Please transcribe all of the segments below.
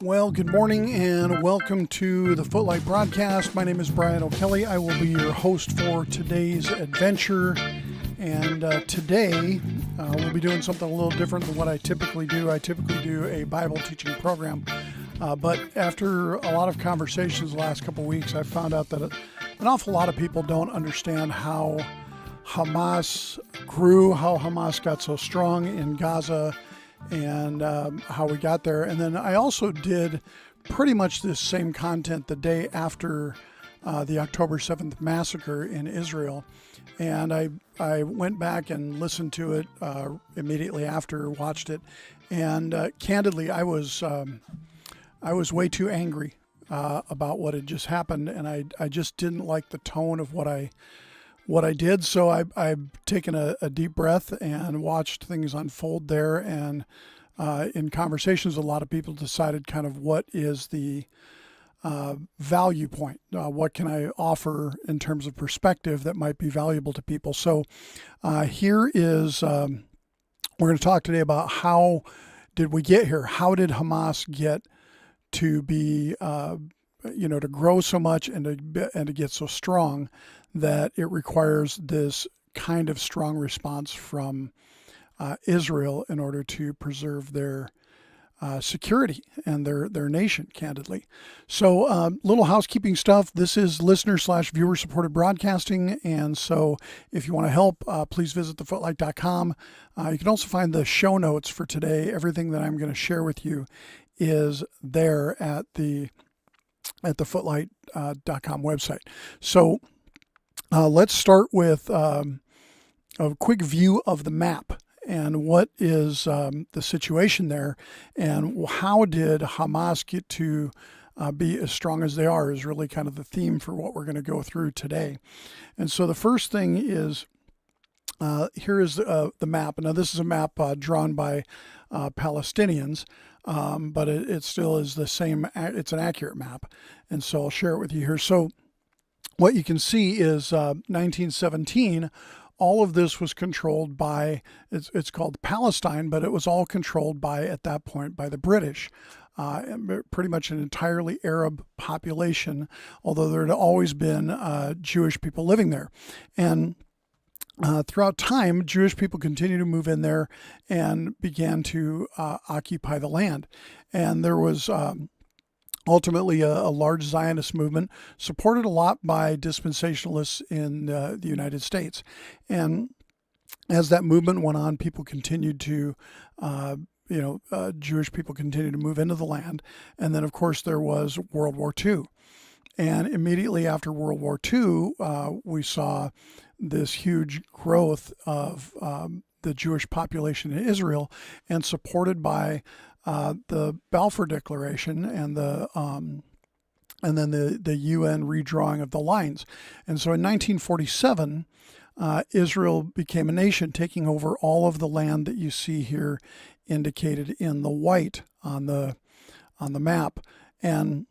Well, good morning and welcome to the Footlight Broadcast. My name is Brian O'Kelly. I will be your host for today's adventure. And today we'll be doing something a little different than what I typically do. I typically do a Bible teaching program. But after a lot of conversations the last couple of weeks, I found out that an awful lot of people don't understand how Hamas grew, how Hamas got so strong in Gaza, and how we got there. And then I also did pretty much this same content the day after the October 7th massacre in Israel. And I went back and listened to it immediately after, watched it. And candidly, I was way too angry about what had just happened. And I just didn't like the tone of what I did. So I've taken a deep breath and watched things unfold there. And in conversations, a lot of people decided kind of what is the value point. What can I offer in terms of perspective that might be valuable to people? So here is, we're going to talk today about how did we get here? How did Hamas get to be, to grow so much and to get so strong that it requires this kind of strong response from Israel in order to preserve their security and their nation, candidly. So little housekeeping stuff. This is listener/viewer supported broadcasting. And so if you want to help, please visit thefootlight.com. You can also find the show notes for today. Everything that I'm going to share with you is there at the footlight.com website. So let's start with a quick view of the map and what is the situation there, and how did Hamas get to be as strong as they are is really kind of the theme for what we're going to go through today. And so the first thing is, here is the map. Now this is a map drawn by Palestinians, but it still is the same. It's an accurate map. And so I'll share it with you here. So what you can see is 1917, all of this was controlled by, it's called Palestine, but it was all controlled by, at that point, by the British. Pretty much an entirely Arab population, although there had always been Jewish people living there. And throughout time, Jewish people continued to move in there and began to occupy the land. And there was ultimately a large Zionist movement, supported a lot by dispensationalists in the United States. And as that movement went on, people continued to, Jewish people continued to move into the land. And then, of course, there was World War II. And immediately after World War II, we saw this huge growth of the Jewish population in Israel, and supported by the Balfour Declaration and then the UN redrawing of the lines. And so in 1947, Israel became a nation, taking over all of the land that you see here indicated in the white on the map. And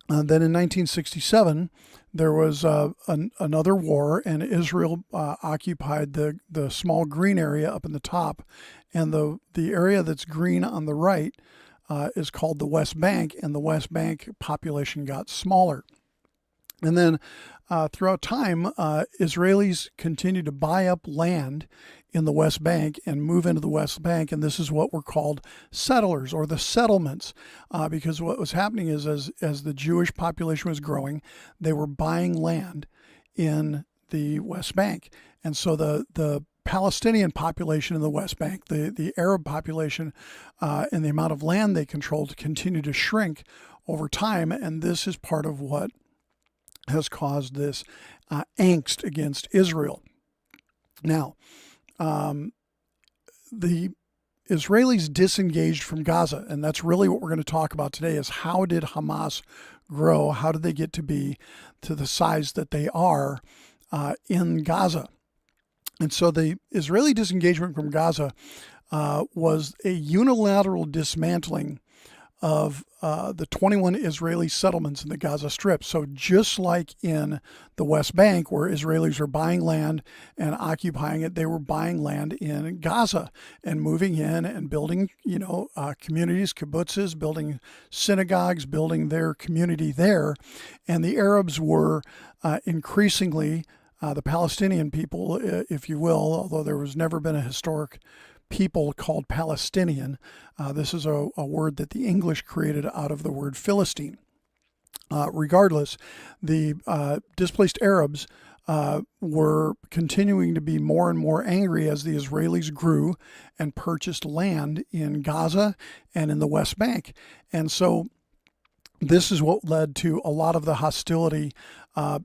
then in 1967, there was another war, and Israel occupied the small green area up in the top, and the area that's green on the right is called the West Bank, and the West Bank population got smaller. And then throughout time, Israelis continued to buy up land in the West Bank and move into the West Bank, and this is what were called settlers, or the settlements, because what was happening is as the Jewish population was growing, they were buying land in the West Bank. And so the Palestinian population in the West Bank, the Arab population, and the amount of land they controlled continued to shrink over time, and this is part of what has caused this angst against Israel. Now, the Israelis disengaged from Gaza, and that's really what we're going to talk about today, is how did Hamas grow? How did they get to be to the size that they are in Gaza? And so the Israeli disengagement from Gaza was a unilateral dismantling of the 21 Israeli settlements in the Gaza Strip. So just like in the West Bank, where Israelis were buying land and occupying it, they were buying land in Gaza and moving in and building, communities, kibbutzes, building synagogues, building their community there. And the Arabs were increasingly the Palestinian people, if you will, although there was never been a historic people called Palestinian. This is a word that the English created out of the word Philistine. Regardless, the displaced Arabs were continuing to be more and more angry as the Israelis grew and purchased land in Gaza and in the West Bank. And so this is what led to a lot of the hostility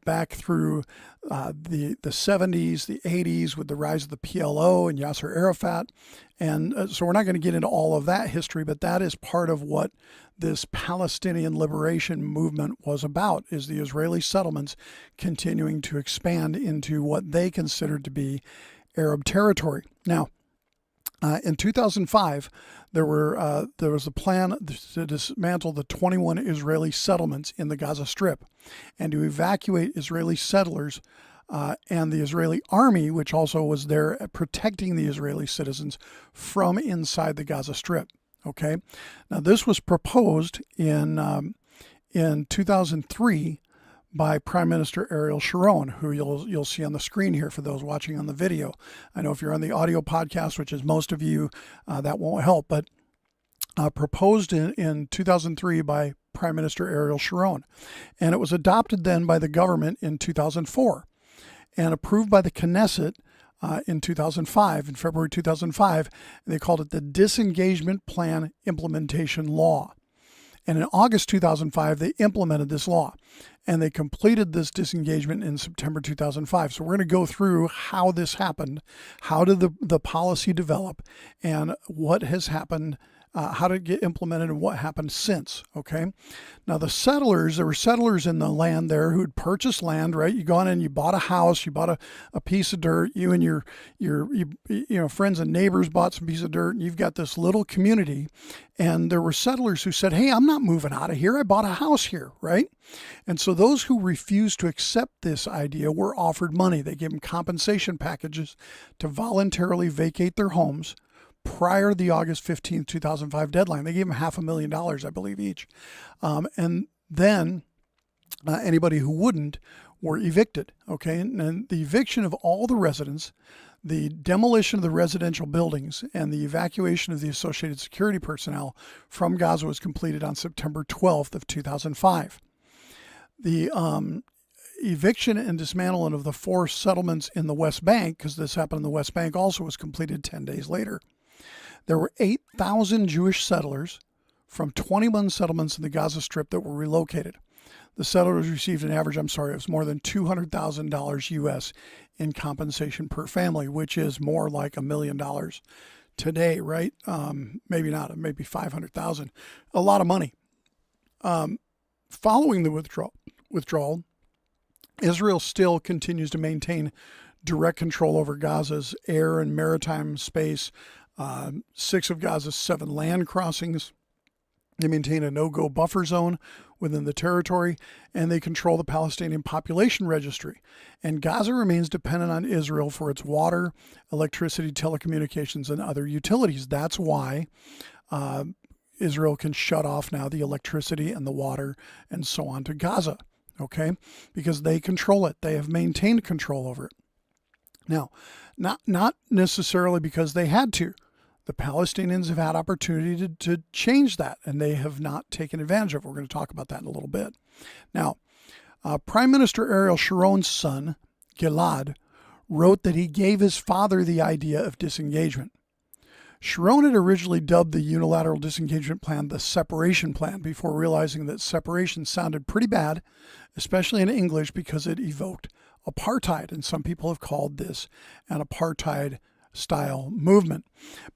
back through the 70s, the 80s, with the rise of the PLO and Yasser Arafat. And so we're not going to get into all of that history, but that is part of what this Palestinian liberation movement was about, is the Israeli settlements continuing to expand into what they considered to be Arab territory. Now, in 2005, there was a plan to dismantle the 21 Israeli settlements in the Gaza Strip and to evacuate Israeli settlers and the Israeli army, which also was there protecting the Israeli citizens from inside the Gaza Strip. Okay, now this was proposed in 2003 by Prime Minister Ariel Sharon, who you'll see on the screen here for those watching on the video. I know if you're on the audio podcast, which is most of you, that won't help, but proposed in 2003 by Prime Minister Ariel Sharon. And it was adopted then by the government in 2004 and approved by the Knesset in 2005, in February 2005. They called it the Disengagement Plan Implementation Law. And in August 2005, they implemented this law, and they completed this disengagement in September 2005. So we're going to go through how this happened, how did the policy develop, and what has happened, how did it get implemented, and what happened since, okay? Now there were settlers in the land there who'd purchased land, right? You gone in, you bought a house, you bought a piece of dirt, you and your friends and neighbors bought some piece of dirt, and you've got this little community. And there were settlers who said, hey, I'm not moving out of here. I bought a house here, right? And so those who refused to accept this idea were offered money. They gave them compensation packages to voluntarily vacate their homes prior to the August 15th, 2005 deadline. They gave them $500,000, I believe, each. And then anybody who wouldn't were evicted, okay? And the eviction of all the residents, the demolition of the residential buildings, and the evacuation of the associated security personnel from Gaza was completed on September 12th of 2005. The eviction and dismantling of the 4 settlements in the West Bank, because this happened in the West Bank also, was completed 10 days later. There were 8,000 Jewish settlers from 21 settlements in the Gaza Strip that were relocated. The settlers received an average, it was more than $200,000 US in compensation per family, which is more like $1 million today, right? Maybe not, maybe 500,000. A lot of money. Following the withdrawal, Israel still continues to maintain direct control over Gaza's air and maritime space. 6 of Gaza's 7 land crossings. They maintain a no-go buffer zone within the territory, and they control the Palestinian population registry. And Gaza remains dependent on Israel for its water, electricity, telecommunications, and other utilities. That's why Israel can shut off now the electricity and the water and so on to Gaza, okay? Because they control it. They have maintained control over it. Now, not necessarily because they had to. The Palestinians have had opportunity to change that, and they have not taken advantage of it. We're going to talk about that in a little bit. Now, Prime Minister Ariel Sharon's son, Gilad, wrote that he gave his father the idea of disengagement. Sharon had originally dubbed the unilateral disengagement plan the separation plan before realizing that separation sounded pretty bad, especially in English, because it evoked apartheid, and some people have called this an apartheid style movement.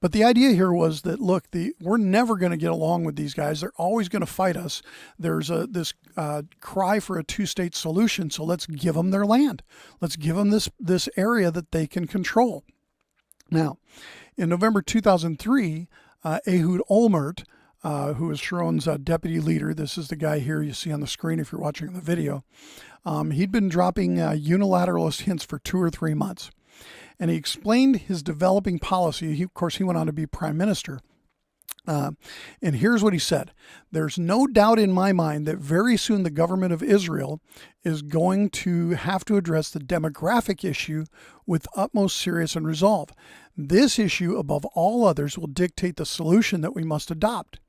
But the idea here was that, look, we're never going to get along with these guys. They're always going to fight us. There's this cry for a 2-state solution, so let's give them their land. Let's give them this area that they can control. Now, in November 2003, Ehud Olmert who is Sharon's deputy leader. This is the guy here you see on the screen if you're watching the video. He'd been dropping unilateralist hints for 2 or 3 months. And he explained his developing policy. Of course, he went on to be prime minister. And here's what he said. There's no doubt in my mind that very soon the government of Israel is going to have to address the demographic issue with utmost seriousness and resolve. This issue, above all others, will dictate the solution that we must adopt.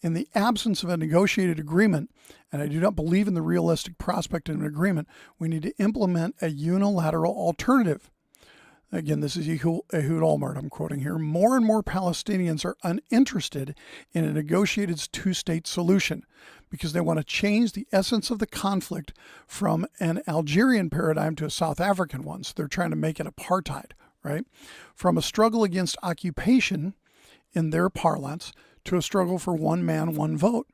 In the absence of a negotiated agreement, and I do not believe in the realistic prospect of an agreement, we need to implement a unilateral alternative. Again, this is Ehud Olmert I'm quoting here. More and more Palestinians are uninterested in a negotiated 2-state solution because they want to change the essence of the conflict from an Algerian paradigm to a South African one. So they're trying to make it apartheid, right? From a struggle against occupation, in their parlance, to a struggle for one man, one vote.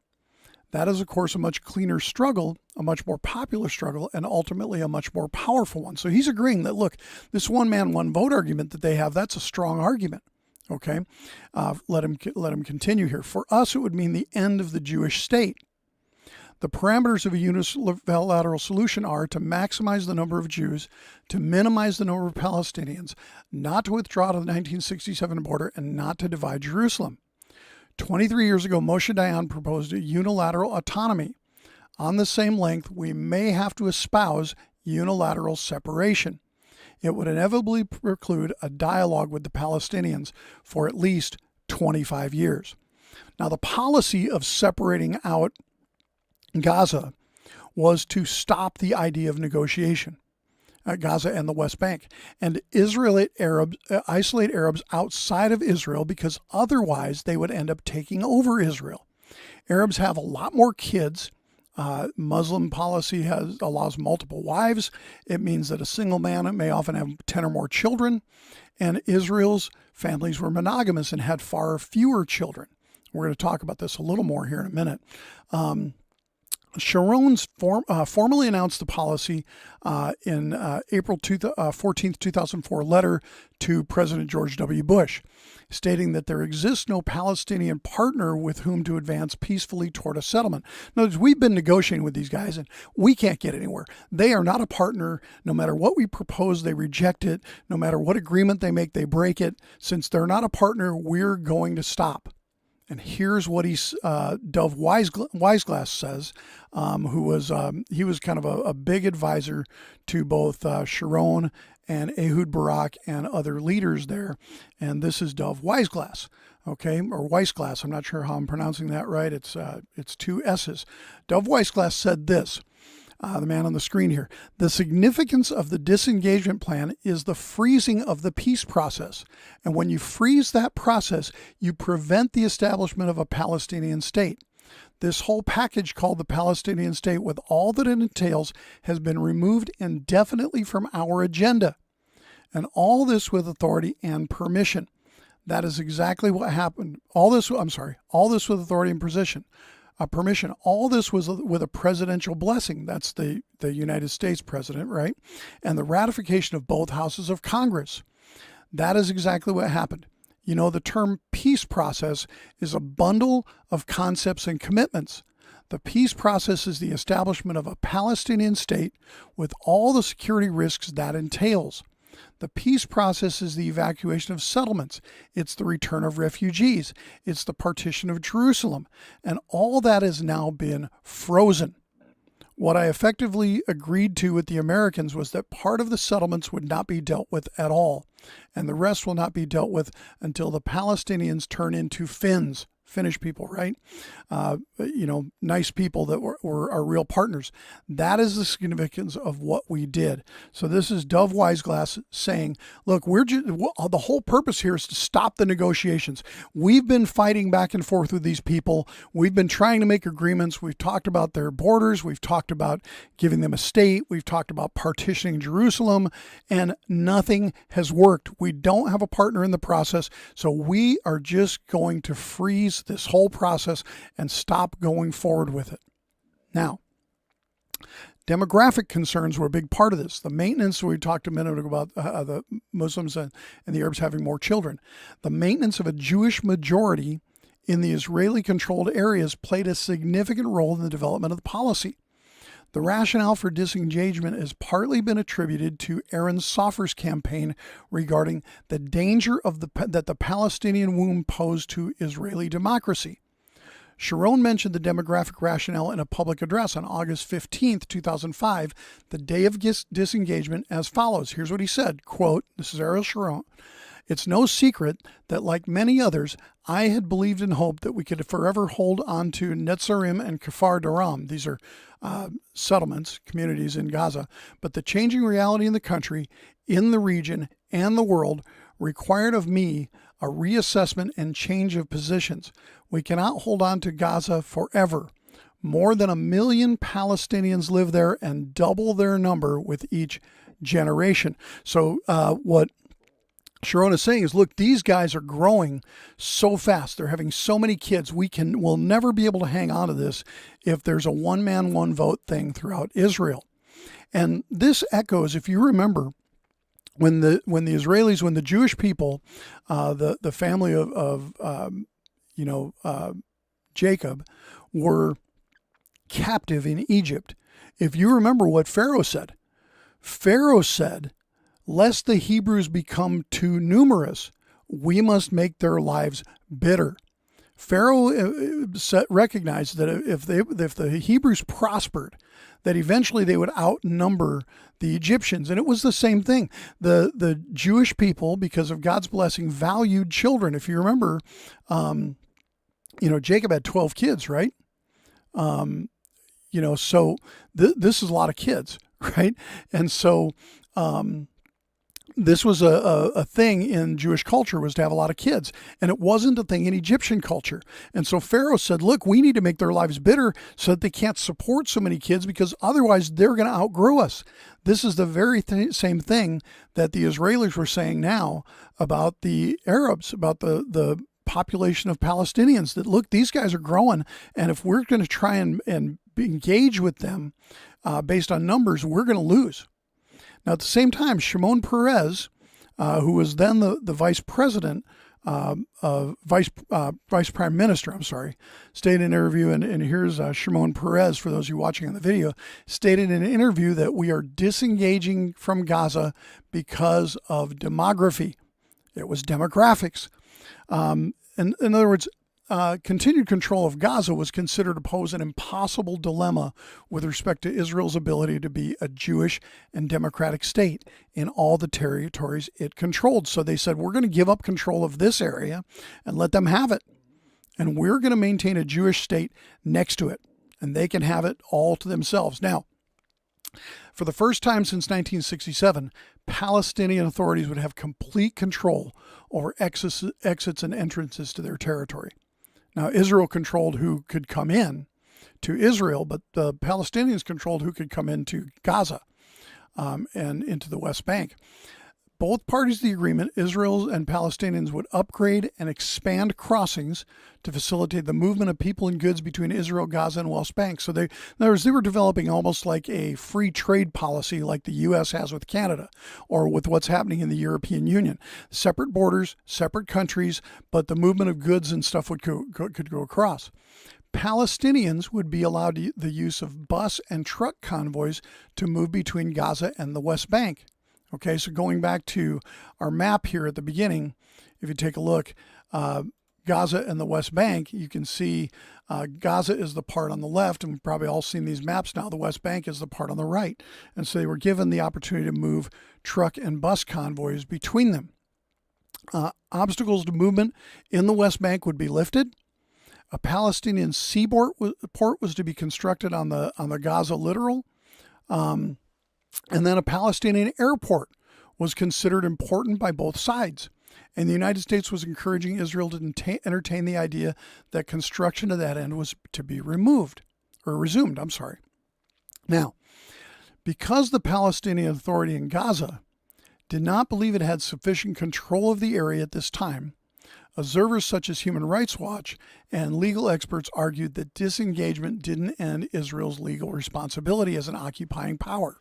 That is, of course, a much cleaner struggle, a much more popular struggle, and ultimately a much more powerful one. So he's agreeing that, look, this one man, one vote argument that they have, that's a strong argument. Okay, let him continue here. For us, it would mean the end of the Jewish state. The parameters of a unilateral solution are to maximize the number of Jews, to minimize the number of Palestinians, not to withdraw to the 1967 border, and not to divide Jerusalem. 23 years ago, Moshe Dayan proposed a unilateral autonomy. On the same length, we may have to espouse unilateral separation. It would inevitably preclude a dialogue with the Palestinians for at least 25 years. Now, the policy of separating out Gaza was to stop the idea of negotiation. Gaza and the West Bank, and isolate Arabs outside of Israel because otherwise they would end up taking over Israel. Arabs have a lot more kids. Muslim policy allows multiple wives. It means that a single man may often have 10 or more children, and Israel's families were monogamous and had far fewer children. We're going to talk about this a little more here in a minute. Sharon's formally announced the policy in April 14th, 2004 letter to President George W. Bush, stating that there exists no Palestinian partner with whom to advance peacefully toward a settlement. In other words, we've been negotiating with these guys and we can't get anywhere. They are not a partner. No matter what we propose, they reject it. No matter what agreement they make, they break it. Since they're not a partner, we're going to stop. And here's what Dov Weisglass says, he was kind of a big advisor to both Sharon and Ehud Barak and other leaders there. And this is Dov Weisglass, okay, or Weisglass. I'm not sure how I'm pronouncing that right. It's 2 S's. Dov Weisglass said this. The man on the screen here. The significance of the disengagement plan is the freezing of the peace process. And when you freeze that process, you prevent the establishment of a Palestinian state. This whole package called the Palestinian state, with all that it entails, has been removed indefinitely from our agenda. And all this with authority and permission. That is exactly what happened. All this with authority and permission. All this was with a presidential blessing. That's the United States president, right? And the ratification of both houses of Congress. That is exactly what happened. You know, the term peace process is a bundle of concepts and commitments. The peace process is the establishment of a Palestinian state with all the security risks that entails. The peace process is the evacuation of settlements. It's the return of refugees. It's the partition of Jerusalem. And all that has now been frozen. What I effectively agreed to with the Americans was that part of the settlements would not be dealt with at all, and the rest will not be dealt with until the Palestinians turn into Finnish people, right? Nice people that were our real partners. That is the significance of what we did. So this is Dov Weisglass saying, look, the whole purpose here is to stop the negotiations. We've been fighting back and forth with these people. We've been trying to make agreements. We've talked about their borders. We've talked about giving them a state. We've talked about partitioning Jerusalem, and nothing has worked. We don't have a partner in the process, so we are just going to freeze this whole process and stop going forward with it. Now, demographic concerns were a big part of this. The maintenance, we talked a minute ago about the Muslims and the Arabs having more children. The maintenance of a Jewish majority in the Israeli-controlled areas played a significant role in the development of the policy. The rationale for disengagement has partly been attributed to Aaron Soffer's campaign regarding the danger that the Palestinian womb posed to Israeli democracy. Sharon mentioned the demographic rationale in a public address on August 15, 2005, the day of disengagement, as follows. Here's what he said, quote, this is Ariel Sharon, "It's no secret that, like many others, I had believed and hoped that we could forever hold on to Netzarim and Kfar Daram. These are settlements, communities in Gaza. But the changing reality in the country, in the region, and the world required of me a reassessment and change of positions. We cannot hold on to Gaza forever. More than 1 million Palestinians live there and double their number with each generation." So what Sharon is saying is, look, these guys are growing so fast. They're having so many kids. We'll never be able to hang on to this if there's a one man, one vote thing throughout Israel. And this echoes, if you remember, when the Israelis, when the Jewish people, the family of Jacob, were captive in Egypt. If you remember what Pharaoh said, lest the Hebrews become too numerous, we must make their lives bitter. Pharaoh recognized that if the Hebrews prospered, that eventually they would outnumber the Egyptians. And it was the same thing. The Jewish people, because of God's blessing, valued children. If you remember, Jacob had 12 kids, right? So this is a lot of kids, right? And so this was a thing in Jewish culture, was to have a lot of kids. And it wasn't a thing in Egyptian culture. And so Pharaoh said, look, we need to make their lives bitter so that they can't support so many kids, because otherwise they're going to outgrow us. This is the very same thing that the Israelis were saying now about the Arabs, about the population of Palestinians, that look, these guys are growing. And if we're going to try and engage with them based on numbers, we're going to lose. Now, at the same time, Shimon Peres, who was then the vice president, vice prime minister, stated in an interview, and here's Shimon Peres, for those of you watching on the video, stated in an interview that we are disengaging from Gaza because of demography. It was demographics. And in other words, continued control of Gaza was considered to pose an impossible dilemma with respect to Israel's ability to be a Jewish and democratic state in all the territories it controlled. So they said, we're going to give up control of this area and let them have it. And we're going to maintain a Jewish state next to it, and they can have it all to themselves. Now, for the first time since 1967, Palestinian authorities would have complete control over exits and entrances to their territory. Now, Israel controlled who could come in to Israel, but the Palestinians controlled who could come into Gaza and into the West Bank. Both parties to the agreement, Israel and Palestinians, would upgrade and expand crossings to facilitate the movement of people and goods between Israel, Gaza, and West Bank. So in other words, they were developing almost like a free trade policy like the U.S. has with Canada, or with what's happening in the European Union. Separate borders, separate countries, but the movement of goods and stuff could go across. Palestinians would be allowed the use of bus and truck convoys to move between Gaza and the West Bank. Okay, so going back to our map here at the beginning, if you take a look, Gaza and the West Bank, you can see Gaza is the part on the left, and we've probably all seen these maps now. The West Bank is the part on the right. And so they were given the opportunity to move truck and bus convoys between them. Obstacles to movement in the West Bank would be lifted. A Palestinian seaport was to be constructed on the Gaza littoral. And then a Palestinian airport was considered important by both sides. And the United States was encouraging Israel to entertain the idea that construction to that end was to be resumed. Now, because the Palestinian Authority in Gaza did not believe it had sufficient control of the area at this time, observers such as Human Rights Watch and legal experts argued that disengagement didn't end Israel's legal responsibility as an occupying power.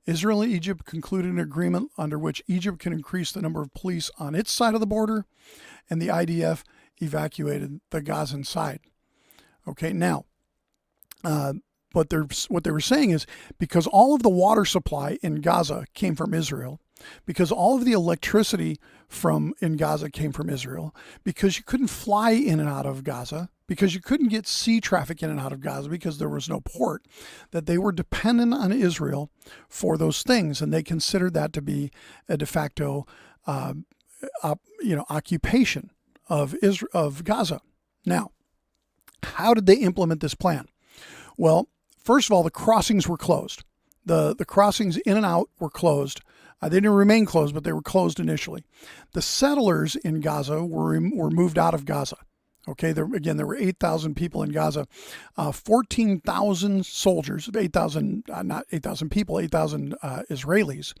Israel and Egypt concluded an agreement under which Egypt can increase the number of police on its side of the border, and the IDF evacuated the Gazan side. Okay, now, what they were saying is because all of the water supply in Gaza came from Israel, because all of the electricity in Gaza came from Israel, because you couldn't fly in and out of Gaza, because you couldn't get sea traffic in and out of Gaza because there was no port, that they were dependent on Israel for those things, and they considered that to be a de facto, occupation of Gaza. Now, how did they implement this plan? Well, first of all, the crossings were closed. The crossings in and out were closed. They didn't remain closed, but they were closed initially. The settlers in Gaza were moved out of Gaza. Okay, there were 8,000 people in Gaza, 14,000 soldiers, 8,000, not 8,000 people, 8,000 Israelis.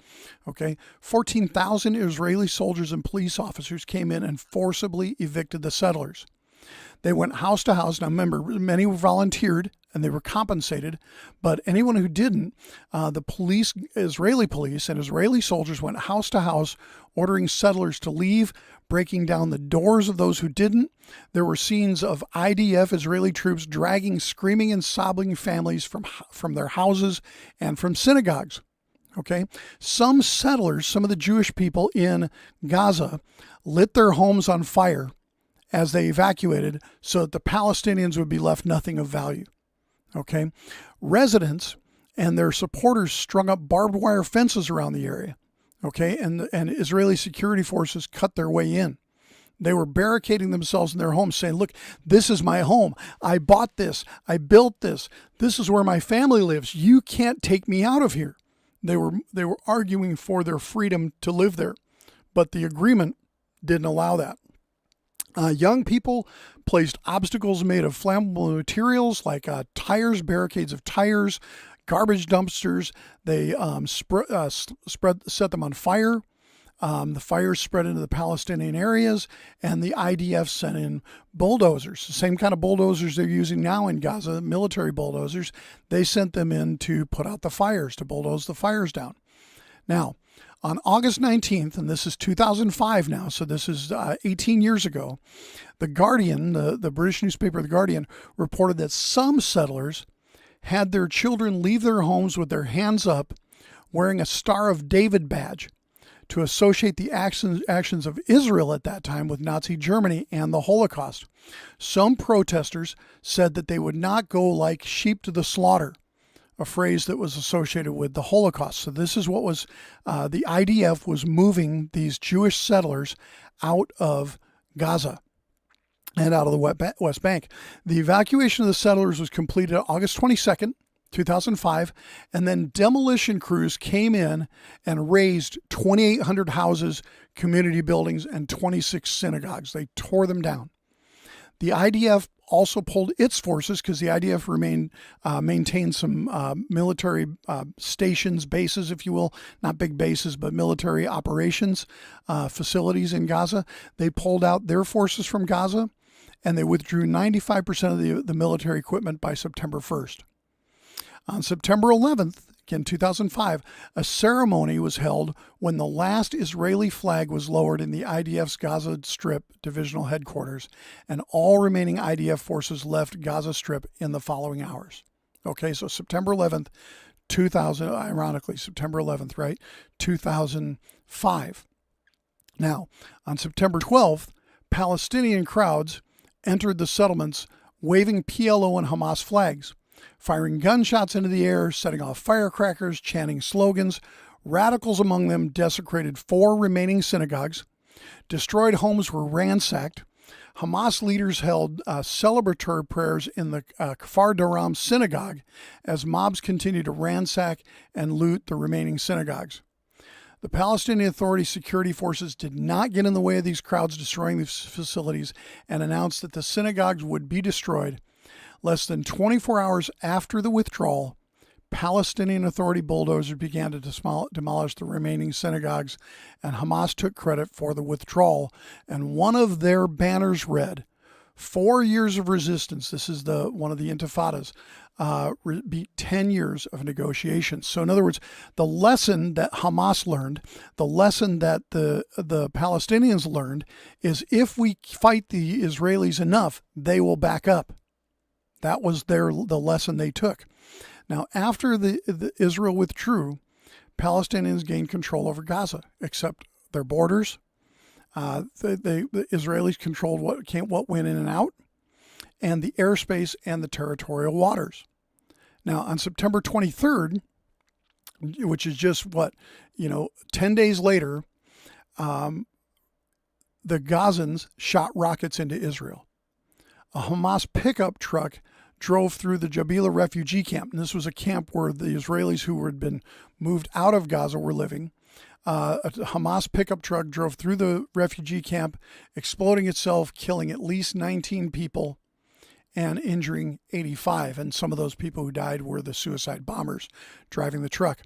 Okay, 14,000 Israeli soldiers and police officers came in and forcibly evicted the settlers. They went house to house. Now remember, many were volunteered and they were compensated, but anyone who didn't, the police, Israeli police and Israeli soldiers went house to house, ordering settlers to leave, breaking down the doors of those who didn't. There were scenes of IDF Israeli troops dragging screaming and sobbing families from their houses and from synagogues. Okay, some settlers, some of the Jewish people in Gaza, lit their homes on fire as they evacuated so that the Palestinians would be left nothing of value. Okay, residents and their supporters strung up barbed wire fences around the area. Okay, and Israeli security forces cut their way in. They were barricading themselves in their homes, saying, "Look, this is my home. I bought this. I built this. This is where my family lives. You can't take me out of here." They were arguing for their freedom to live there, but the agreement didn't allow that. Young people placed obstacles made of flammable materials like tires, barricades of tires, garbage dumpsters. They set them on fire. The fire spread into the Palestinian areas, and the IDF sent in bulldozers, the same kind of bulldozers they're using now in Gaza, military bulldozers. They sent them in to put out the fires, to bulldoze the fires down. Now, on August 19th, and this is 2005 now, so this is 18 years ago, The Guardian, the British newspaper The Guardian, reported that some settlers had their children leave their homes with their hands up, wearing a Star of David badge, to associate the actions of Israel at that time with Nazi Germany and the Holocaust. Some protesters said that they would not go like sheep to the slaughter, a phrase that was associated with the Holocaust. So this is what was, the IDF was moving these Jewish settlers out of Gaza and out of the West Bank. The evacuation of the settlers was completed August 22nd, 2005, and then demolition crews came in and razed 2,800 houses, community buildings, and 26 synagogues. They tore them down. The IDF also pulled its forces because the IDF maintained some military stations, bases, if you will, not big bases, but military operations facilities in Gaza. They pulled out their forces from Gaza, and they withdrew 95% of the military equipment by September 1st. On September 11th, again 2005, a ceremony was held when the last Israeli flag was lowered in the IDF's Gaza Strip divisional headquarters, and all remaining IDF forces left Gaza Strip in the following hours. Okay, so September 11th, 2000, ironically, September 11th, right? 2005. Now, on September 12th, Palestinian crowds entered the settlements waving PLO and Hamas flags, firing gunshots into the air, setting off firecrackers, chanting slogans. Radicals among them desecrated 4 remaining synagogues. Destroyed homes were ransacked. Hamas leaders held celebratory prayers in the Kfar Daram synagogue as mobs continued to ransack and loot the remaining synagogues. The Palestinian Authority security forces did not get in the way of these crowds destroying these facilities and announced that the synagogues would be destroyed. Less than 24 hours after the withdrawal, Palestinian Authority bulldozers began to demolish the remaining synagogues, and Hamas took credit for the withdrawal. And one of their banners read, 4 years of resistance. This is one of the intifadas. beat 10 years of negotiations. So in other words, the lesson that Hamas learned, the lesson that the Palestinians learned is if we fight the Israelis enough, they will back up. That was the lesson they took. Now, after the Israel withdrew, Palestinians gained control over Gaza, except their borders. The Israelis controlled what went in and out, and the airspace and the territorial waters. Now, on September 23rd, which is just 10 days later, the Gazans shot rockets into Israel. A Hamas pickup truck drove through the Jabalia refugee camp. And this was a camp where the Israelis who had been moved out of Gaza were living. A Hamas pickup truck drove through the refugee camp, exploding itself, killing at least 19 people and injuring 85. And some of those people who died were the suicide bombers driving the truck.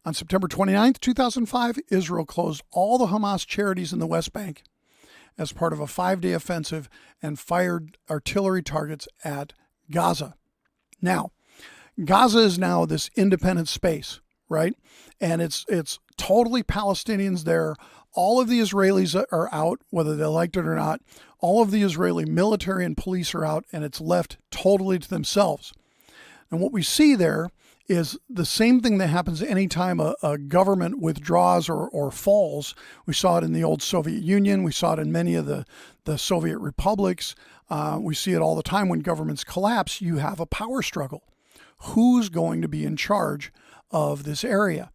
On September 29th, 2005, Israel closed all the Hamas charities in the West Bank as part of a 5-day offensive and fired artillery targets at Gaza. Now, Gaza is now this independent space, right? And it's totally Palestinians there. All of the Israelis are out, whether they liked it or not. All of the Israeli military and police are out, and it's left totally to themselves. And what we see there is the same thing that happens anytime a government withdraws or falls. We saw it in the old Soviet Union. We saw it in many of the Soviet republics. We see it all the time when governments collapse. You have a power struggle. Who's going to be in charge of this area?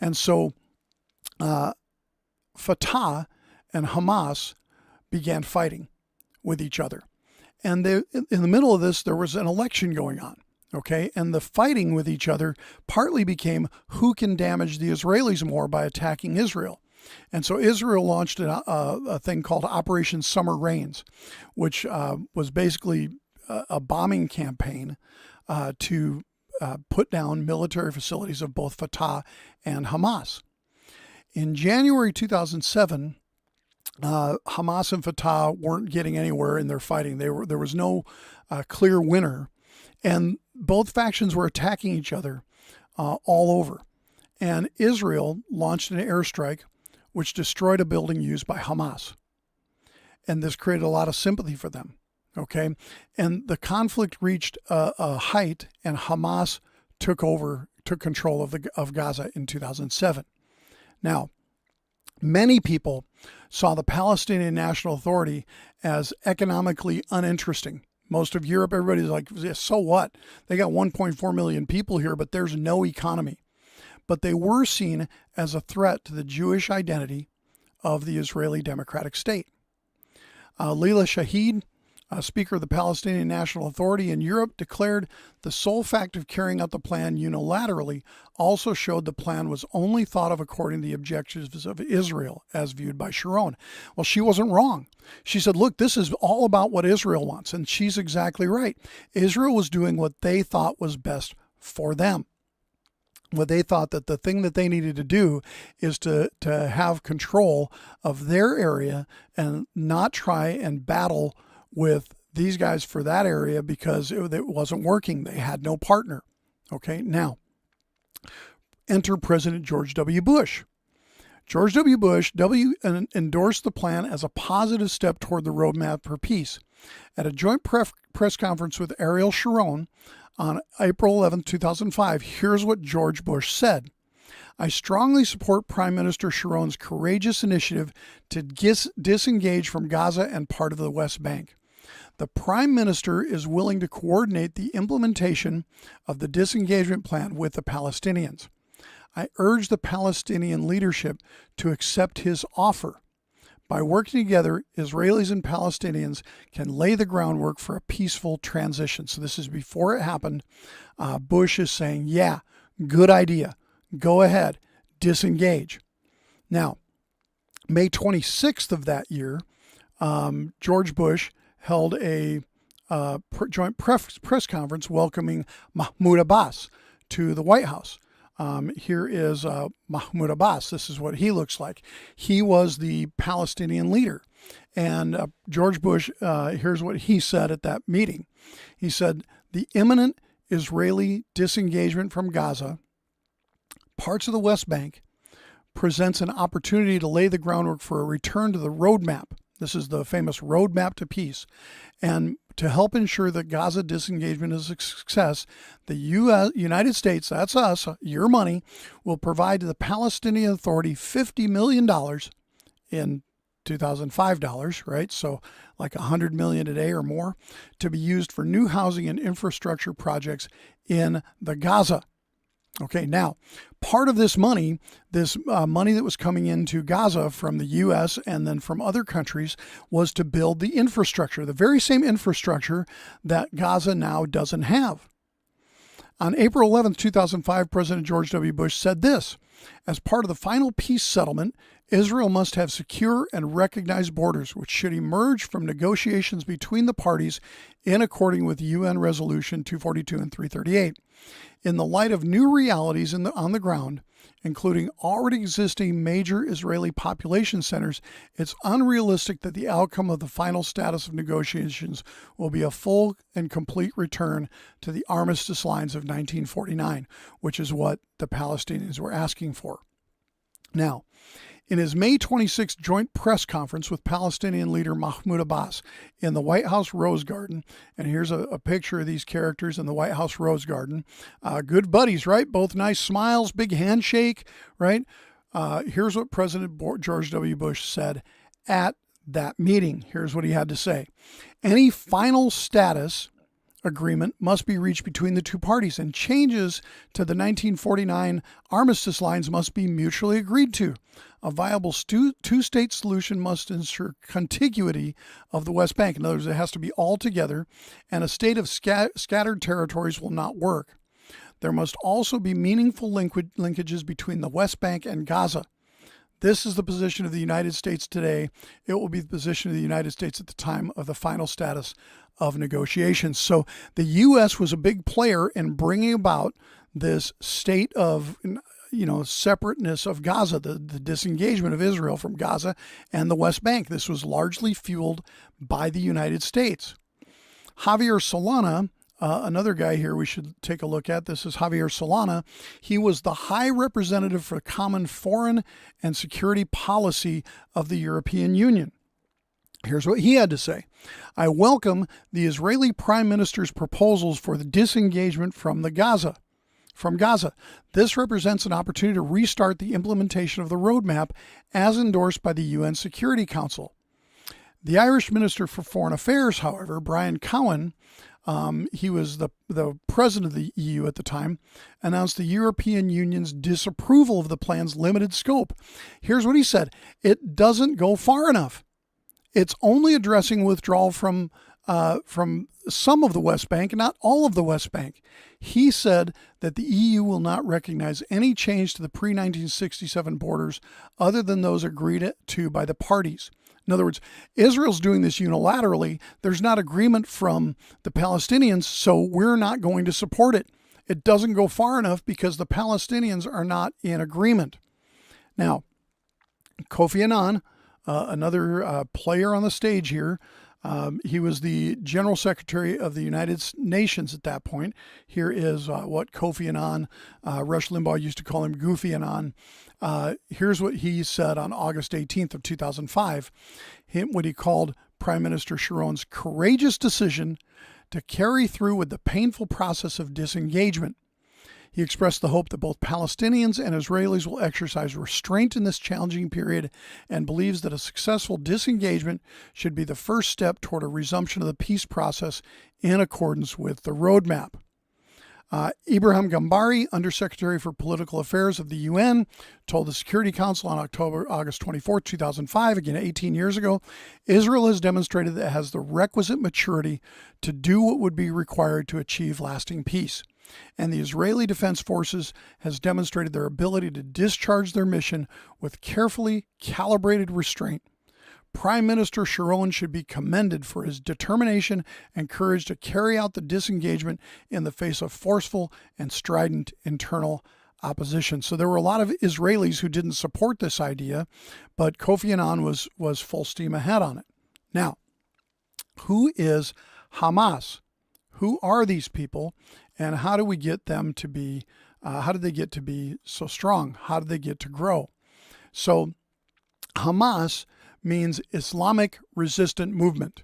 And so Fatah and Hamas began fighting with each other. And in the middle of this, there was an election going on. Okay, and the fighting with each other partly became who can damage the Israelis more by attacking Israel. And so Israel launched a thing called Operation Summer Rains, which was basically a bombing campaign to put down military facilities of both Fatah and Hamas. In January 2007, Hamas and Fatah weren't getting anywhere in their fighting. There was no clear winner. And both factions were attacking each other all over. And Israel launched an airstrike which destroyed a building used by Hamas. And this created a lot of sympathy for them. Okay. And the conflict reached a height, and Hamas took control of Gaza in 2007. Now, many people saw the Palestinian National Authority as economically uninteresting. Most of Europe, everybody's like, so what? They got 1.4 million people here, but there's no economy. But they were seen as a threat to the Jewish identity of the Israeli Democratic State. Leila Shahid, Speaker of the Palestinian National Authority in Europe, declared the sole fact of carrying out the plan unilaterally also showed the plan was only thought of according to the objectives of Israel as viewed by Sharon. Well, she wasn't wrong. She said, look, this is all about what Israel wants. And she's exactly right. Israel was doing what they thought was best for them. What they thought that the thing that they needed to do is to have control of their area and not try and battle with these guys for that area because it wasn't working. They had no partner. Okay, now enter President George W. Bush. George W. Bush endorsed the plan as a positive step toward the roadmap for peace. At a joint press conference with Ariel Sharon on April 11, 2005, here's what George Bush said. I strongly support Prime Minister Sharon's courageous initiative to disengage from Gaza and part of the West Bank. The Prime Minister is willing to coordinate the implementation of the disengagement plan with the Palestinians. I urge the Palestinian leadership to accept his offer. By working together, Israelis and Palestinians can lay the groundwork for a peaceful transition. So this is before it happened. Bush is saying, yeah, good idea. Go ahead, disengage. Now, May 26th of that year, George Bush held a joint press conference welcoming Mahmoud Abbas to the White House. Here is Mahmoud Abbas. This is what he looks like. He was the Palestinian leader. And George Bush, here's what he said at that meeting. He said, the imminent Israeli disengagement from Gaza, parts of the West Bank, presents an opportunity to lay the groundwork for a return to the roadmap. This is the famous roadmap to peace. And to help ensure that Gaza disengagement is a success, the United States, that's us, your money, will provide to the Palestinian Authority $50 million in 2005 dollars, right? So like $100 million a day or more, to be used for new housing and infrastructure projects in the Gaza. Okay, now, part of this money that was coming into Gaza from the U.S. and then from other countries, was to build the infrastructure, the very same infrastructure that Gaza now doesn't have. On April 11, 2005, President George W. Bush said this: as part of the final peace settlement, Israel must have secure and recognized borders, which should emerge from negotiations between the parties in accordance with UN Resolution 242 and 338. In the light of new realities on the ground, including already existing major Israeli population centers, it's unrealistic that the outcome of the final status of negotiations will be a full and complete return to the armistice lines of 1949, which is what the Palestinians were asking for. Now, in his May 26 joint press conference with Palestinian leader Mahmoud Abbas in the White House Rose Garden, and here's a picture of these characters in the White House Rose Garden. Good buddies, right? Both nice smiles, big handshake, right? Here's what President George W. Bush said at that meeting. Here's what he had to say. Any final status agreement must be reached between the two parties, and changes to the 1949 armistice lines must be mutually agreed to. A viable two-state solution must ensure contiguity of the West Bank. In other words, it has to be all together, and a state of scattered territories will not work. There must also be meaningful linkages between the West Bank and Gaza. This is the position of the United States today. It will be the position of the United States at the time of the final status of negotiations. So the U.S. was a big player in bringing about this state of separateness of Gaza, the disengagement of Israel from Gaza and the West Bank. This was largely fueled by the United States. Javier Solana, another guy here we should take a look at. This is Javier Solana. He was the High Representative for Common Foreign and Security Policy of the European Union. Here's what he had to say. I welcome the Israeli Prime Minister's proposals for the disengagement from Gaza. This represents an opportunity to restart the implementation of the roadmap as endorsed by the UN Security Council. The Irish Minister for Foreign Affairs, however, Brian Cowen, he was the president of the EU at the time, announced the European Union's disapproval of the plan's limited scope. Here's what he said. It doesn't go far enough. It's only addressing withdrawal from some of the West Bank, not all of the West Bank. He said that the EU will not recognize any change to the pre-1967 borders other than those agreed to by the parties. In other words, Israel's doing this unilaterally. There's not agreement from the Palestinians, so we're not going to support it. It doesn't go far enough because the Palestinians are not in agreement. Now, Kofi Annan, another player on the stage here, he was the General Secretary of the United Nations at that point. Here is what Kofi Annan, Rush Limbaugh used to call him Goofy Annan. Here's what he said on August 18th of 2005, what he called Prime Minister Sharon's courageous decision to carry through with the painful process of disengagement. He expressed the hope that both Palestinians and Israelis will exercise restraint in this challenging period and believes that a successful disengagement should be the first step toward a resumption of the peace process in accordance with the roadmap. Ibrahim Gambari, Undersecretary for Political Affairs of the UN, told the Security Council on August 24, 2005, again 18 years ago, Israel has demonstrated that it has the requisite maturity to do what would be required to achieve lasting peace. And the Israeli Defense Forces has demonstrated their ability to discharge their mission with carefully calibrated restraint. Prime Minister Sharon should be commended for his determination and courage to carry out the disengagement in the face of forceful and strident internal opposition. So there were a lot of Israelis who didn't support this idea, but Kofi Annan was full steam ahead on it. Now, who is Hamas? Who are these people, And how do we get them to be, how did they get to be so strong? How did they get to grow? So Hamas means Islamic Resistant Movement.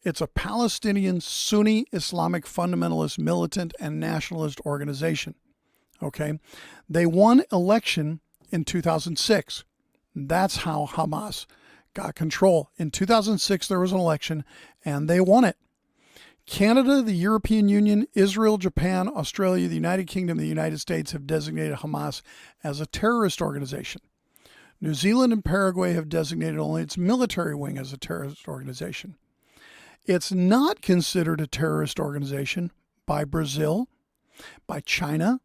It's a Palestinian Sunni Islamic fundamentalist militant and nationalist organization. Okay, they won election in 2006. That's how Hamas got control. In 2006, there was an election and they won it. Canada, the European Union, Israel, Japan, Australia, the United Kingdom, and the United States have designated Hamas as a terrorist organization. New Zealand and Paraguay have designated only its military wing as a terrorist organization. It's not considered a terrorist organization by Brazil, by China,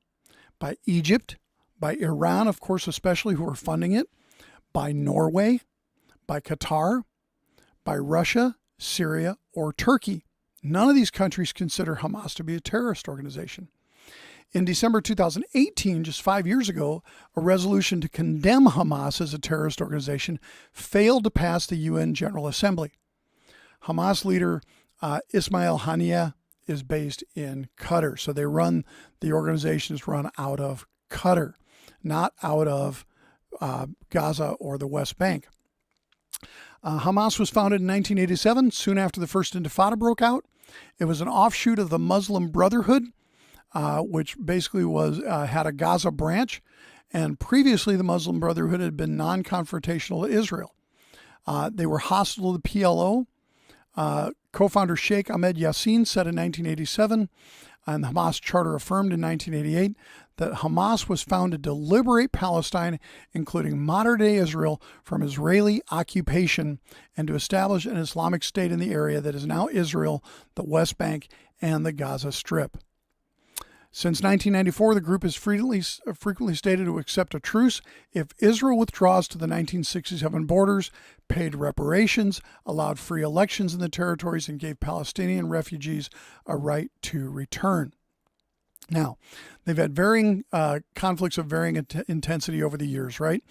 by Egypt, by Iran, of course, especially, who are funding it, by Norway, by Qatar, by Russia, Syria, or Turkey. None of these countries consider Hamas to be a terrorist organization. In December 2018, just 5 years ago, a resolution to condemn Hamas as a terrorist organization failed to pass the UN General Assembly. Hamas leader Ismail Haniyeh is based in Qatar. So the organization is run out of Qatar, not out of Gaza or the West Bank. Hamas was founded in 1987, soon after the First Intifada broke out. It was an offshoot of the Muslim Brotherhood, which basically had a Gaza branch. And previously, the Muslim Brotherhood had been non-confrontational to Israel. They were hostile to the PLO. Co-founder Sheikh Ahmed Yassin said in 1987, and the Hamas charter affirmed in 1988, that Hamas was founded to liberate Palestine, including modern-day Israel, from Israeli occupation and to establish an Islamic State in the area that is now Israel, the West Bank, and the Gaza Strip. Since 1994, the group has frequently stated to accept a truce if Israel withdraws to the 1967 borders, paid reparations, allowed free elections in the territories, and gave Palestinian refugees a right to return. Now, they've had varying conflicts of varying intensity over the years, right?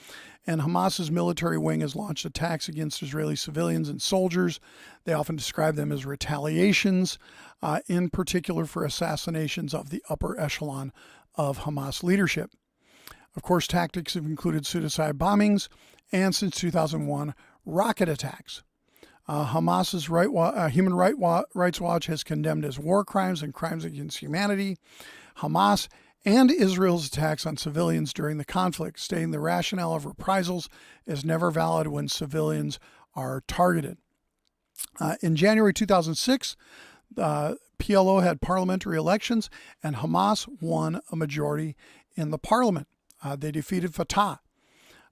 And Hamas's military wing has launched attacks against Israeli civilians and soldiers. They often describe them as retaliations, in particular for assassinations of the upper echelon of Hamas leadership. Of course, tactics have included suicide bombings and, since 2001, rocket attacks. Hamas's Human Rights Watch has condemned as war crimes and crimes against humanity Hamas and Israel's attacks on civilians during the conflict, stating the rationale of reprisals is never valid when civilians are targeted. In January 2006, PLO had parliamentary elections and Hamas won a majority in the parliament. They defeated Fatah.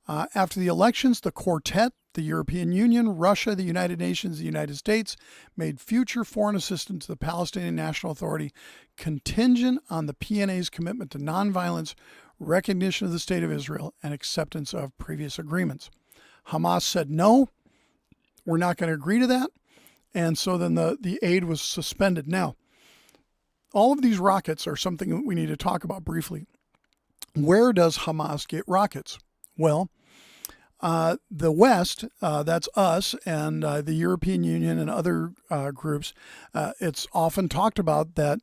After the elections, the Quartet, the European Union, Russia, the United Nations, the United States made future foreign assistance to the Palestinian National Authority contingent on the PNA's commitment to nonviolence, recognition of the State of Israel, and acceptance of previous agreements. Hamas said, no, we're not going to agree to that. And so then the aid was suspended. Now, all of these rockets are something that we need to talk about briefly. Where does Hamas get rockets? Well, the West, that's us and the European Union and other groups, it's often talked about that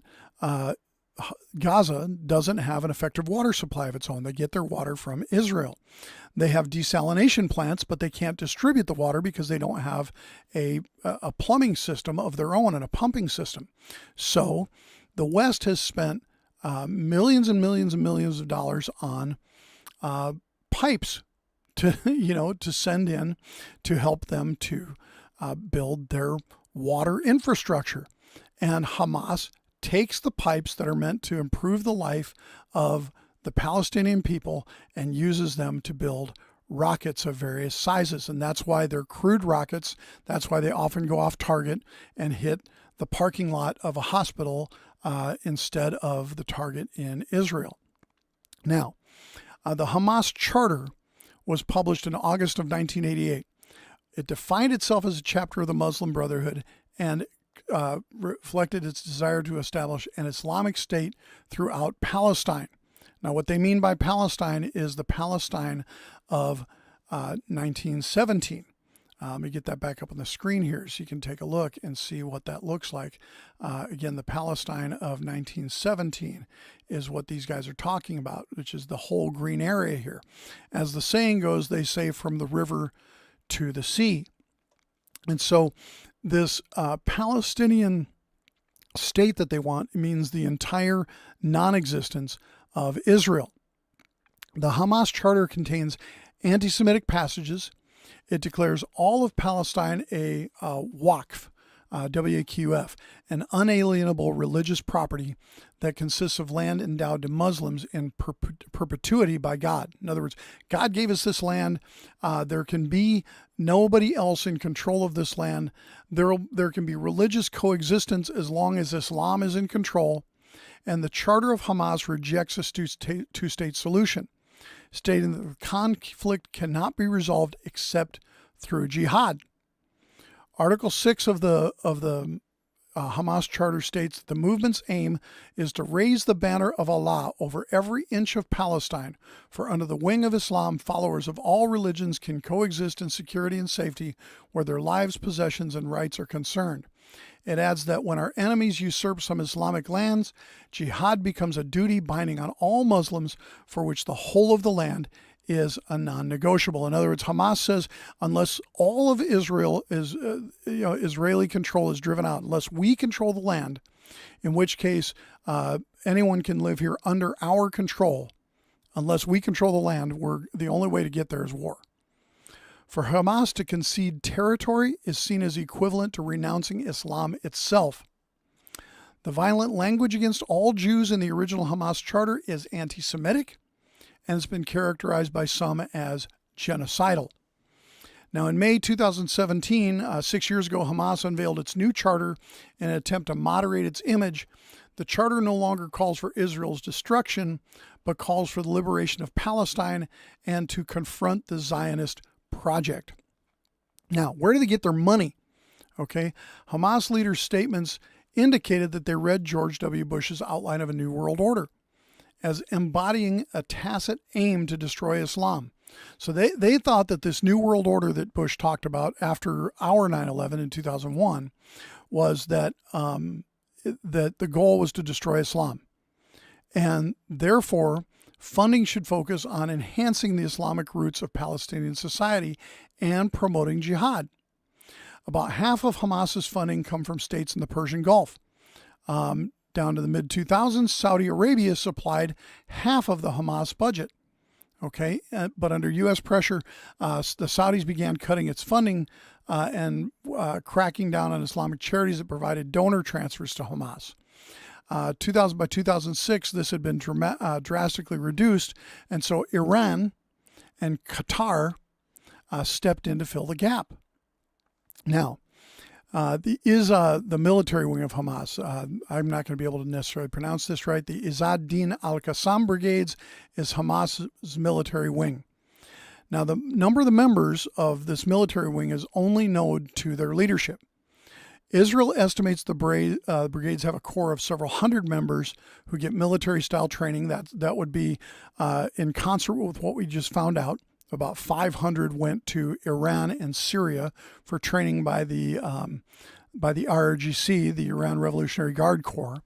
Gaza doesn't have an effective water supply of its own. They get their water from Israel. They have desalination plants, but they can't distribute the water because they don't have a plumbing system of their own and a pumping system. So the West has spent millions and millions and millions of dollars on pipes to send in to help them to build their water infrastructure. And Hamas takes the pipes that are meant to improve the life of the Palestinian people and uses them to build rockets of various sizes. And that's why they're crude rockets. That's why they often go off target and hit the parking lot of a hospital instead of the target in Israel. Now, the Hamas Charter was published in August of 1988. It defined itself as a chapter of the Muslim Brotherhood and reflected its desire to establish an Islamic State throughout Palestine. Now, what they mean by Palestine is the Palestine of 1917. Let me get that back up on the screen here so you can take a look and see what that looks like. Again, the Palestine of 1917 is what these guys are talking about, which is the whole green area here. As the saying goes, they say from the river to the sea. And so this Palestinian state that they want means the entire non-existence of Israel. The Hamas charter contains anti-Semitic passages. It declares all of Palestine a waqf, W-A-Q-F, an unalienable religious property that consists of land endowed to Muslims in perpetuity by God. In other words, God gave us this land. There can be nobody else in control of this land. There can be religious coexistence as long as Islam is in control. And the Charter of Hamas rejects a two-state solution, stating that the conflict cannot be resolved except through jihad. Article 6 of the Hamas Charter states that the movement's aim is to raise the banner of Allah over every inch of Palestine, for under the wing of Islam, followers of all religions can coexist in security and safety where their lives, possessions, and rights are concerned. It adds that when our enemies usurp some Islamic lands, jihad becomes a duty binding on all Muslims for which the whole of the land is a non-negotiable. In other words, Hamas says unless all of Israel is, Israeli control is driven out, unless we control the land, in which case anyone can live here under our control, unless we control the land, the only way to get there is war. For Hamas to concede territory is seen as equivalent to renouncing Islam itself. The violent language against all Jews in the original Hamas charter is anti-Semitic and has been characterized by some as genocidal. Now, in May 2017, 6 years ago, Hamas unveiled its new charter in an attempt to moderate its image. The charter no longer calls for Israel's destruction, but calls for the liberation of Palestine and to confront the Zionist project. Now, where do they get their money? Okay, Hamas leaders' statements indicated that they read George W. Bush's outline of a new world order as embodying a tacit aim to destroy Islam. So they thought that this new world order that Bush talked about after our 9/11 in 2001 was that that the goal was to destroy Islam. And therefore, funding should focus on enhancing the Islamic roots of Palestinian society and promoting jihad. About half of Hamas's funding come from states in the Persian Gulf. Down to the mid-2000s, Saudi Arabia supplied half of the Hamas budget. Okay, but under U.S. pressure, the Saudis began cutting its funding and cracking down on Islamic charities that provided donor transfers to Hamas. By 2006, this had been drastically reduced, and so Iran and Qatar stepped in to fill the gap. Now, the military wing of Hamas. I'm not going to be able to necessarily pronounce this right. The Izzad Din al-Qassam Brigades is Hamas's military wing. Now, the number of the members of this military wing is only known to their leadership. Israel estimates the brigades have a core of several hundred members who get military-style training. That would be in concert with what we just found out. About 500 went to Iran and Syria for training by the IRGC, the Iran Revolutionary Guard Corps,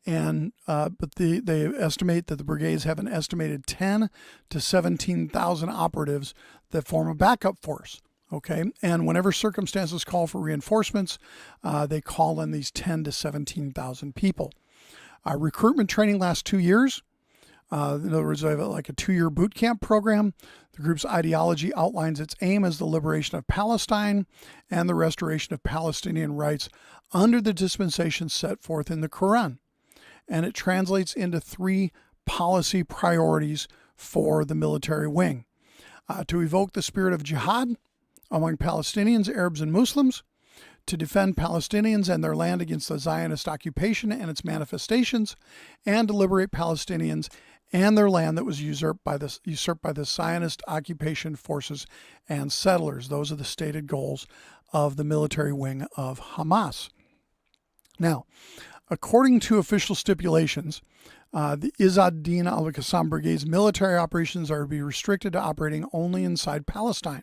and but they estimate that the brigades have an estimated 10 to 17,000 operatives that form a backup force. Okay, and whenever circumstances call for reinforcements, they call in these 10 to 17,000 people. Recruitment training lasts 2 years. In other words, they have like a 2-year boot camp program. The group's ideology outlines its aim as the liberation of Palestine and the restoration of Palestinian rights under the dispensation set forth in the Quran. And it translates into 3 policy priorities for the military wing. To evoke the spirit of jihad among Palestinians, Arabs, and Muslims, to defend Palestinians and their land against the Zionist occupation and its manifestations, and to liberate Palestinians and their land that was usurped by the Zionist occupation forces and settlers. Those are the stated goals of the military wing of Hamas. Now, according to official stipulations, the Izzad Din al-Qassam Brigade's military operations are to be restricted to operating only inside Palestine.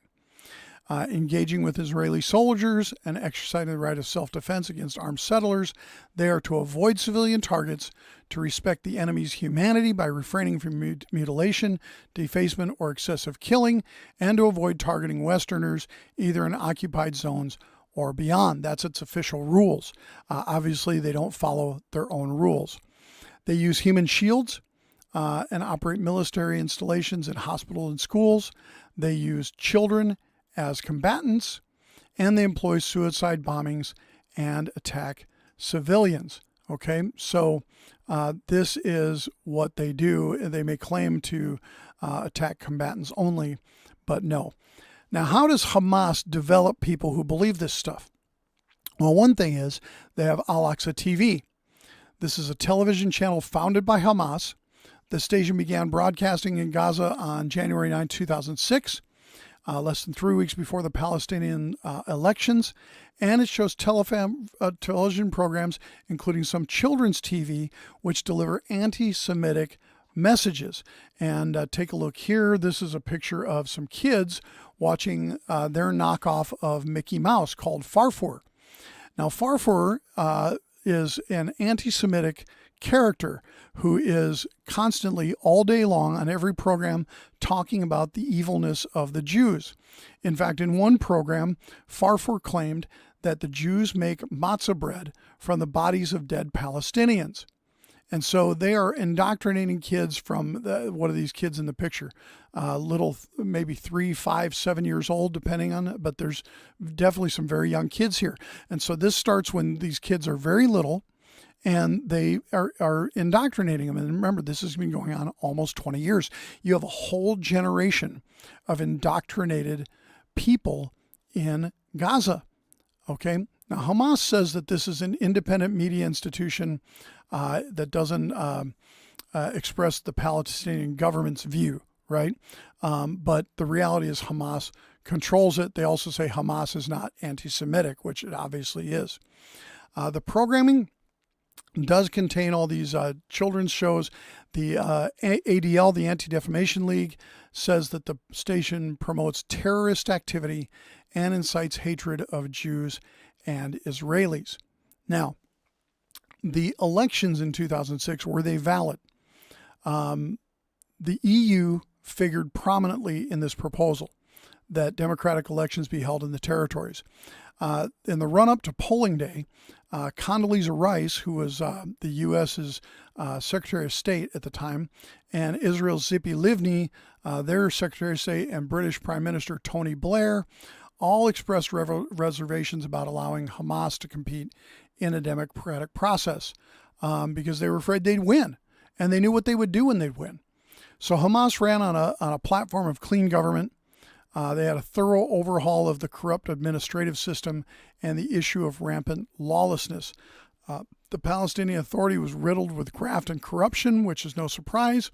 engaging with Israeli soldiers and exercising the right of self-defense against armed settlers. They are to avoid civilian targets, to respect the enemy's humanity by refraining from mutilation, defacement, or excessive killing, and to avoid targeting Westerners either in occupied zones or beyond. That's its official rules. Obviously, they don't follow their own rules. They use human shields and operate military installations in hospitals and schools. They use children as combatants, and they employ suicide bombings and attack civilians. Okay, so this is what they do. They may claim to attack combatants only, but no. Now, how does Hamas develop people who believe this stuff? Well, one thing is they have Al-Aqsa TV. This is a television channel founded by Hamas. The station began broadcasting in Gaza on January 9, 2006, less than 3 weeks before the Palestinian elections. And it shows television programs, including some children's TV, which deliver anti-Semitic messages. And take a look here. This is a picture of some kids watching their knockoff of Mickey Mouse called Farfour. Now, Farfour is an anti-Semitic character who is constantly all day long on every program talking about the evilness of the Jews. In fact, in one program, Farfour claimed that the Jews make matzah bread from the bodies of dead Palestinians. And so they are indoctrinating kids from, what are these kids in the picture? Little, maybe 3, 5, 7 years old, depending on it, but there's definitely some very young kids here. And so this starts when these kids are very little, and they are indoctrinating them. And remember, this has been going on almost 20 years. You have a whole generation of indoctrinated people in Gaza. Okay? Now, Hamas says that this is an independent media institution that doesn't express the Palestinian government's view, right? But the reality is Hamas controls it. They also say Hamas is not anti-Semitic, which it obviously is. The programming does contain all these children's shows. The ADL, the Anti-Defamation League, says that the station promotes terrorist activity and incites hatred of Jews and Israelis. Now, the elections in 2006, were they valid? The EU figured prominently in this proposal that democratic elections be held in the territories. In the run-up to polling day, Condoleezza Rice, who was the U.S.'s Secretary of State at the time, and Israel's Tzipi Livni, their Secretary of State, and British Prime Minister Tony Blair, all expressed reservations about allowing Hamas to compete in a democratic process because they were afraid they'd win, and they knew what they would do when they'd win. So Hamas ran on a platform of clean government. They had a thorough overhaul of the corrupt administrative system and the issue of rampant lawlessness. The Palestinian Authority was riddled with graft and corruption, which is no surprise.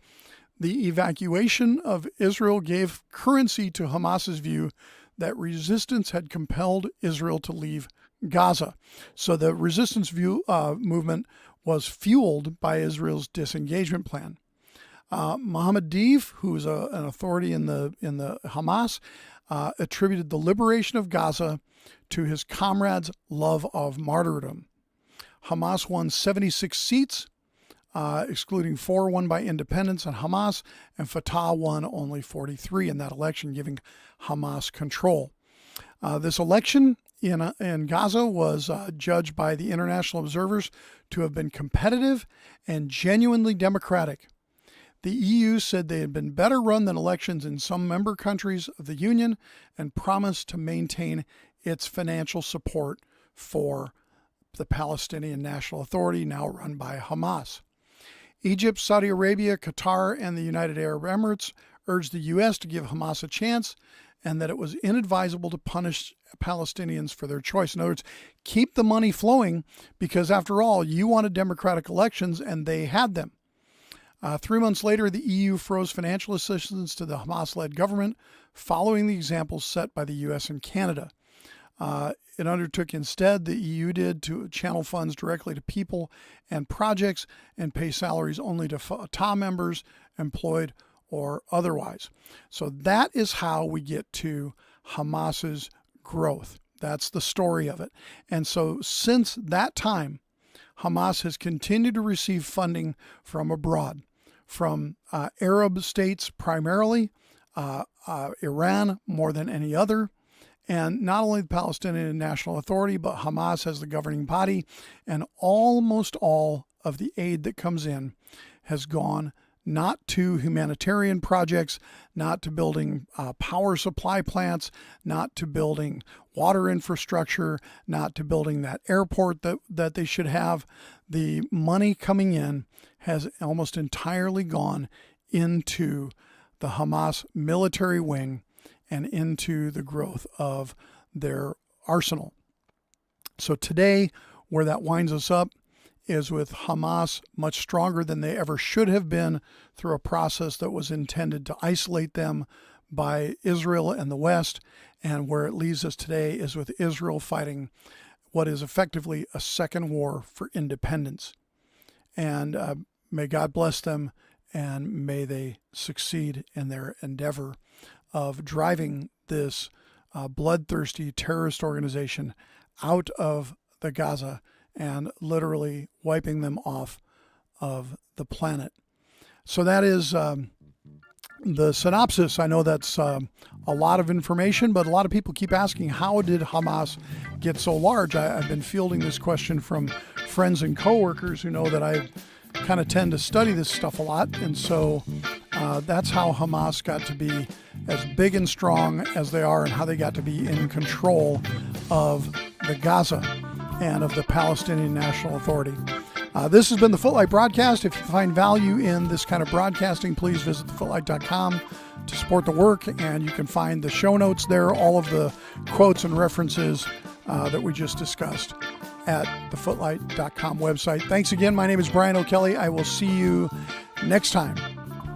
The evacuation of Israel gave currency to Hamas's view that resistance had compelled Israel to leave Gaza. So the resistance movement was fueled by Israel's disengagement plan. Mohammed Deif, who is an authority in the Hamas, attributed the liberation of Gaza to his comrades' love of martyrdom. Hamas won 76 seats, excluding 4 won by independents and Hamas, and Fatah won only 43 in that election, giving Hamas control. This election in Gaza was judged by the international observers to have been competitive and genuinely democratic. The EU said they had been better run than elections in some member countries of the Union and promised to maintain its financial support for the Palestinian National Authority, now run by Hamas. Egypt, Saudi Arabia, Qatar, and the United Arab Emirates urged the U.S. to give Hamas a chance and that it was inadvisable to punish Palestinians for their choice. In other words, keep the money flowing because, after all, you wanted democratic elections and they had them. 3 months later, the EU froze financial assistance to the Hamas-led government, following the examples set by the U.S. and Canada. It undertook instead, the EU did, to channel funds directly to people and projects and pay salaries only to Fatah members, employed or otherwise. So that is how we get to Hamas's growth. That's the story of it. And so since that time, Hamas has continued to receive funding from abroad, from Arab states primarily, Iran more than any other, and not only the Palestinian National Authority, but Hamas as the governing body, and almost all of the aid that comes in has gone not to humanitarian projects, not to building power supply plants, not to building water infrastructure, not to building that airport that they should have. The money coming in has almost entirely gone into the Hamas military wing and into the growth of their arsenal. So today, where that winds us up is with Hamas much stronger than they ever should have been through a process that was intended to isolate them by Israel and the West. And where it leaves us today is with Israel fighting what is effectively a second war for independence. And may God bless them, and may they succeed in their endeavor of driving this bloodthirsty terrorist organization out of the Gaza and literally wiping them off of the planet. So that is the synopsis. I know that's a lot of information, but a lot of people keep asking, how did Hamas get so large? I've been fielding this question from friends and coworkers who know that I kind of tend to study this stuff a lot. And so that's how Hamas got to be as big and strong as they are, and how they got to be in control of the Gaza and of the Palestinian National Authority. This has been the Footlight Broadcast. If you find value in this kind of broadcasting, please visit thefootlight.com to support the work, and you can find the show notes there, all of the quotes and references that we just discussed at thefootlight.com website. Thanks again. My name is Brian O'Kelly. I will see you next time.